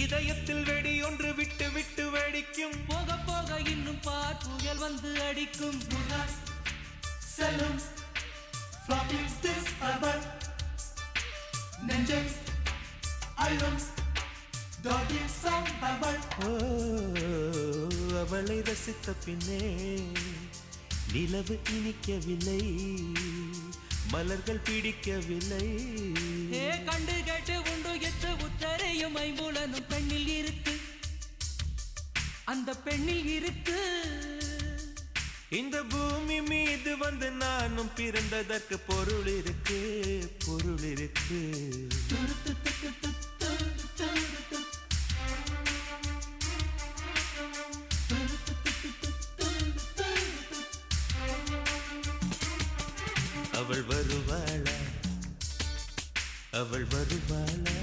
இதயத்தில் வெடி ஒன்று விட்டு விட்டு வெடிக்கும். போக போக இன்னும் பார் புயல் வந்து அடிக்கும். செல்லும் floppy this urban நெஞ்சை அழும் doggy song bubble. அவளை ரசித்த பின்னே நிலவு இனிக்கவில்லை, மலர்கள் பிடிக்கவில்லை. கண்டு கேட்டு உண்டு எத்து உத்தரையும் ஐம்புலனும் பெண்ணில் இருக்கு, அந்த பெண்ணில் இருக்கு. இந்த பூமி மீது வந்து நானும் பிறந்ததற்கு பொருள் இருக்கு, பொருள் இருக்கு. அவள் வருவாளா, அவள் வருவாளா?